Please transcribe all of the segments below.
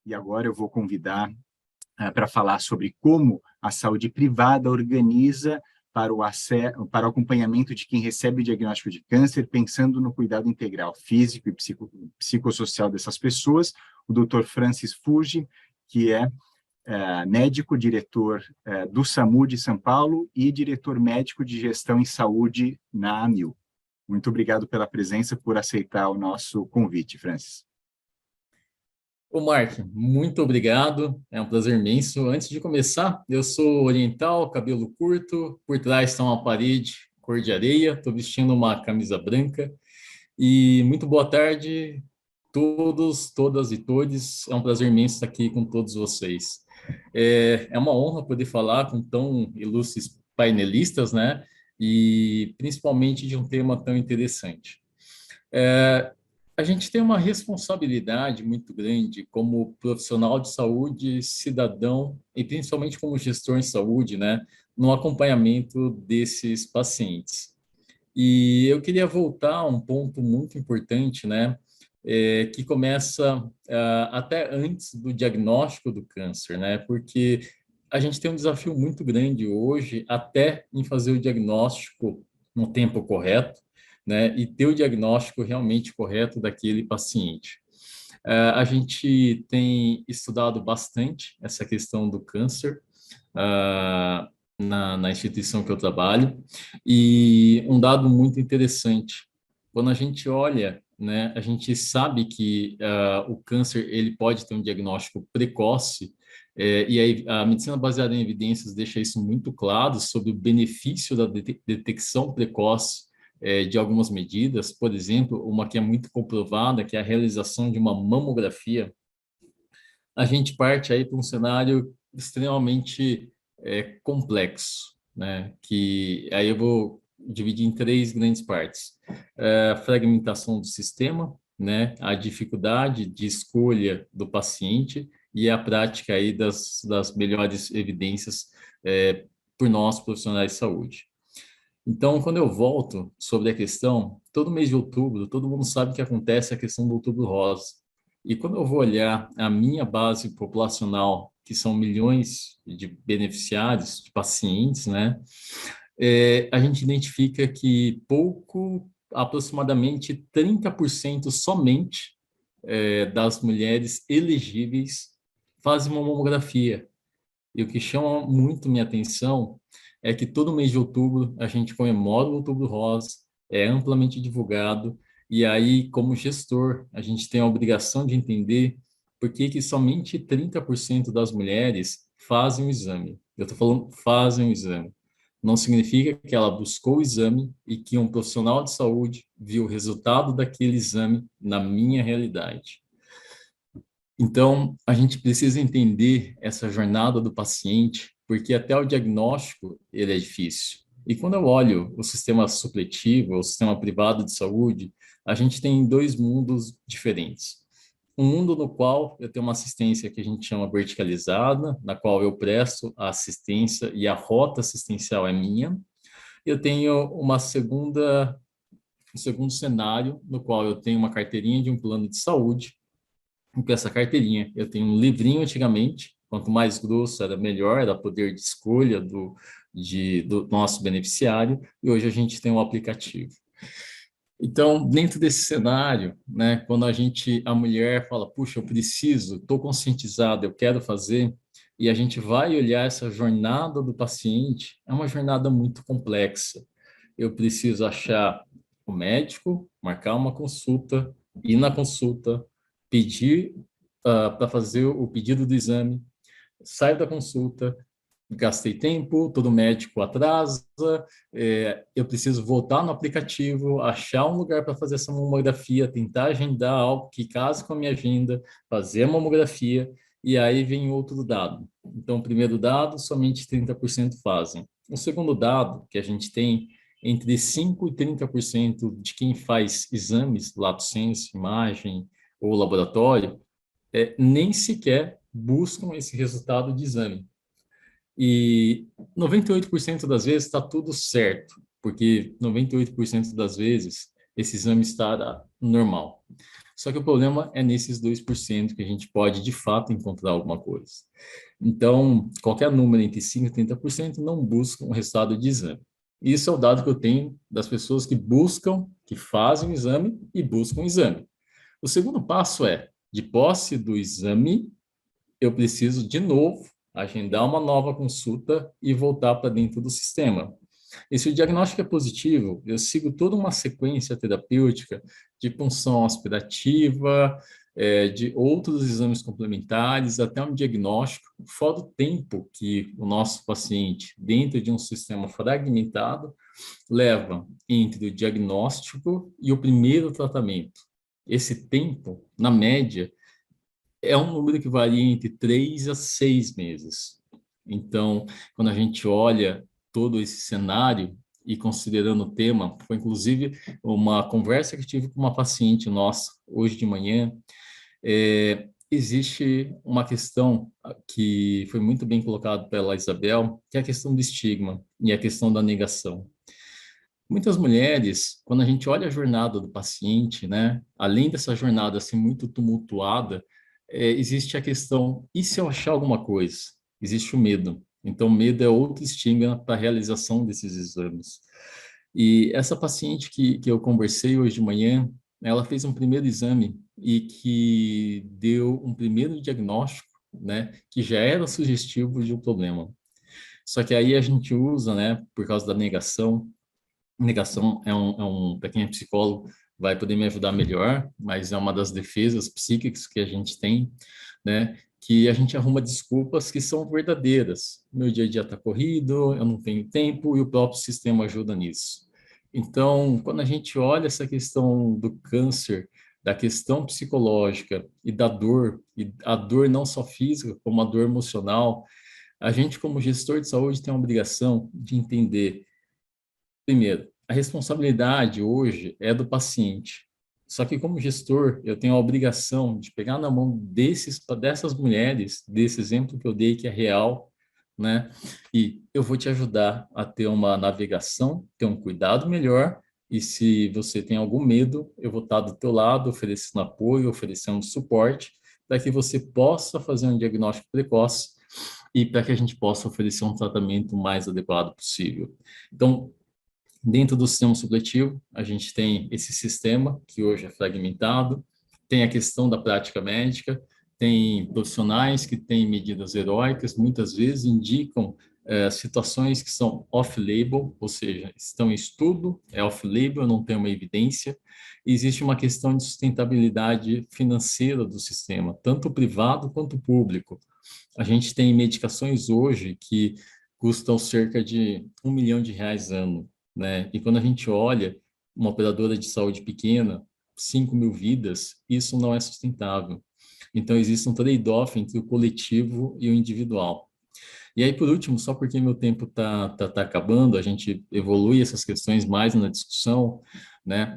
E agora eu vou convidar para falar sobre como a saúde privada organiza para o acompanhamento de quem recebe o diagnóstico de câncer, pensando no cuidado integral físico e psicossocial dessas pessoas, o Dr. Francis Fuji, que é médico, diretor do SAMU de São Paulo e diretor médico de gestão em saúde na AMIL. Muito obrigado pela presença, por aceitar o nosso convite, Francis. Ô, Mark, muito obrigado, é um prazer imenso. Antes de começar, eu sou oriental, cabelo curto, por trás está uma parede cor de areia, estou vestindo uma camisa branca. E muito boa tarde, todos, todas e todes. É um prazer imenso estar aqui com todos vocês. É uma honra poder falar com tão ilustres painelistas, né? E principalmente de um tema tão interessante. A gente tem uma responsabilidade muito grande como profissional de saúde, cidadão e principalmente como gestor em saúde, né, no acompanhamento desses pacientes. E eu queria voltar a um ponto muito importante, né, que começa até antes do diagnóstico do câncer, né, porque a gente tem um desafio muito grande hoje até em fazer o diagnóstico no tempo correto, né, e ter o diagnóstico realmente correto daquele paciente. A gente tem estudado bastante essa questão do câncer na instituição que eu trabalho, e um dado muito interessante, quando a gente olha, né, a gente sabe que o câncer ele pode ter um diagnóstico precoce, e aí a medicina baseada em evidências deixa isso muito claro sobre o benefício da detecção precoce de algumas medidas, por exemplo, uma que é muito comprovada, que é a realização de uma mamografia. A gente parte aí para um cenário extremamente complexo, né? Que aí eu vou dividir em três grandes partes: a fragmentação do sistema, né? A dificuldade de escolha do paciente e a prática aí das melhores evidências por nós profissionais de saúde. Então, quando eu volto sobre a questão, todo mês de outubro, todo mundo sabe que acontece a questão do Outubro Rosa. E quando eu vou olhar a minha base populacional, que são milhões de beneficiários, de pacientes, né, a gente identifica que aproximadamente 30% somente, das mulheres elegíveis fazem uma mamografia. E o que chama muito minha atenção é que todo mês de outubro a gente comemora o Outubro Rosa, é amplamente divulgado, e aí, como gestor, a gente tem a obrigação de entender por que que somente 30% das mulheres fazem o exame. Eu estou falando fazem o exame. Não significa que ela buscou o exame e que um profissional de saúde viu o resultado daquele exame na minha realidade. Então, a gente precisa entender essa jornada do paciente, porque até o diagnóstico ele é difícil. E quando eu olho o sistema supletivo, o sistema privado de saúde, a gente tem dois mundos diferentes. Um mundo no qual eu tenho uma assistência que a gente chama verticalizada, na qual eu presto a assistência e a rota assistencial é minha. Eu tenho um segundo cenário, no qual eu tenho uma carteirinha de um plano de saúde, com essa carteirinha. Eu tenho um livrinho antigamente, quanto mais grosso era melhor, era poder de escolha do nosso beneficiário, e hoje a gente tem um aplicativo. Então, dentro desse cenário, né, quando a mulher fala, puxa, eu preciso, estou conscientizada, eu quero fazer, e a gente vai olhar essa jornada do paciente, é uma jornada muito complexa. Eu preciso achar o médico, marcar uma consulta, ir na consulta, pedir para fazer o pedido do exame, saio da consulta, gastei tempo, todo médico atrasa, eu preciso voltar no aplicativo, achar um lugar para fazer essa mamografia, tentar agendar algo que case com a minha agenda, fazer a mamografia, e aí vem outro dado. Então, o primeiro dado, somente 30% fazem. O segundo dado que a gente tem, entre 5% e 30% de quem faz exames, lato sensu, imagem ou laboratório, nem sequer buscam esse resultado de exame. E 98% das vezes está tudo certo, porque 98% das vezes esse exame está normal. Só que o problema é nesses 2% que a gente pode, de fato, encontrar alguma coisa. Então, qualquer número entre 5% e 30% não busca um resultado de exame. Isso é o dado que eu tenho das pessoas que buscam, que fazem o exame e buscam o exame. O segundo passo é, de posse do exame, eu preciso, de novo, agendar uma nova consulta e voltar para dentro do sistema. E se o diagnóstico é positivo, eu sigo toda uma sequência terapêutica de punção aspirativa, de outros exames complementares, até um diagnóstico, fora o tempo que o nosso paciente, dentro de um sistema fragmentado, leva entre o diagnóstico e o primeiro tratamento. Esse tempo, na média, é um número que varia entre 3 a 6 meses. Então, quando a gente olha todo esse cenário e considerando o tema, foi inclusive uma conversa que tive com uma paciente nossa hoje de manhã, existe uma questão que foi muito bem colocada pela Isabel, que é a questão do estigma e a questão da negação. Muitas mulheres, quando a gente olha a jornada do paciente, né, além dessa jornada ser muito tumultuada, existe a questão, e se eu achar alguma coisa? Existe o medo. Então, medo é outro estigma para a realização desses exames. E essa paciente que eu conversei hoje de manhã, ela fez um primeiro exame e que deu um primeiro diagnóstico, né, que já era sugestivo de um problema. Só que aí a gente usa, né, por causa da negação, negação para quem é psicólogo, vai poder me ajudar melhor, mas é uma das defesas psíquicas que a gente tem, né? Que a gente arruma desculpas que são verdadeiras. Meu dia a dia está corrido, eu não tenho tempo e o próprio sistema ajuda nisso. Então, quando a gente olha essa questão do câncer, da questão psicológica e a dor não só física, como a dor emocional, a gente, como gestor de saúde, tem a obrigação de entender. Primeiro, a responsabilidade hoje é do paciente. Só que, como gestor, eu tenho a obrigação de pegar na mão dessas mulheres, desse exemplo que eu dei, que é real, né? E eu vou te ajudar a ter uma navegação, ter um cuidado melhor. E se você tem algum medo, eu vou estar do teu lado, oferecendo apoio, oferecendo suporte, para que você possa fazer um diagnóstico precoce e para que a gente possa oferecer um tratamento mais adequado possível. Então, dentro do sistema supletivo, a gente tem esse sistema, que hoje é fragmentado, tem a questão da prática médica, tem profissionais que têm medidas heróicas, muitas vezes indicam situações que são off-label, ou seja, estão em estudo, é off-label, não tem uma evidência. E existe uma questão de sustentabilidade financeira do sistema, tanto privado quanto público. A gente tem medicações hoje que custam cerca de R$ 1 milhão ano, né? E quando a gente olha uma operadora de saúde pequena, 5 mil vidas, isso não é sustentável. Então, existe um trade-off entre o coletivo e o individual. E aí, por último, só porque meu tempo tá acabando, a gente evolui essas questões mais na discussão, né?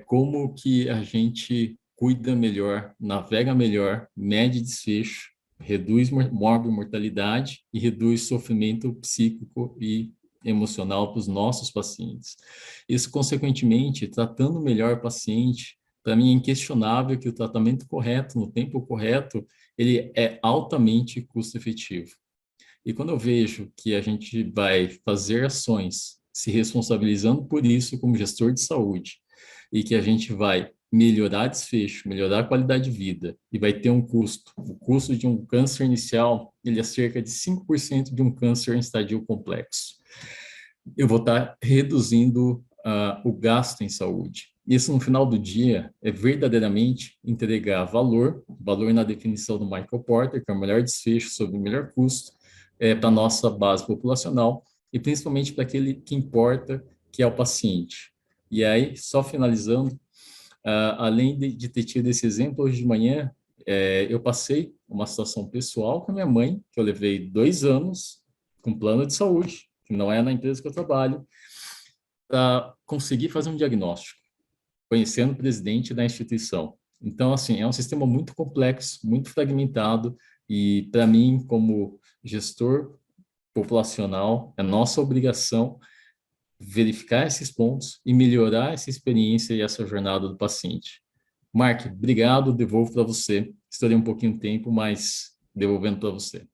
Como que a gente cuida melhor, navega melhor, mede desfecho, reduz mortalidade e reduz sofrimento psíquico e emocional para os nossos pacientes. Isso, consequentemente, tratando melhor o paciente, para mim é inquestionável que o tratamento correto, no tempo correto, ele é altamente custo-efetivo. E quando eu vejo que a gente vai fazer ações se responsabilizando por isso como gestor de saúde, e que a gente vai melhorar desfecho, melhorar a qualidade de vida, e vai ter um custo. O custo de um câncer inicial, ele é cerca de 5% de um câncer em estadio complexo. Eu vou estar reduzindo o gasto em saúde. Isso, no final do dia, é verdadeiramente entregar valor, valor na definição do Michael Porter, que é o melhor desfecho sobre o melhor custo, para a nossa base populacional, e principalmente para aquele que importa, que é o paciente. E aí, só finalizando, além de ter tido esse exemplo hoje de manhã, eu passei uma situação pessoal com a minha mãe, que eu levei 2 anos com plano de saúde, que não é na empresa que eu trabalho, para conseguir fazer um diagnóstico, conhecendo o presidente da instituição. Então, assim, é um sistema muito complexo, muito fragmentado, e para mim, como gestor populacional, é nossa obrigação verificar esses pontos e melhorar essa experiência e essa jornada do paciente. Mark, obrigado, devolvo para você. Estourei um pouquinho de tempo, mas devolvendo para você.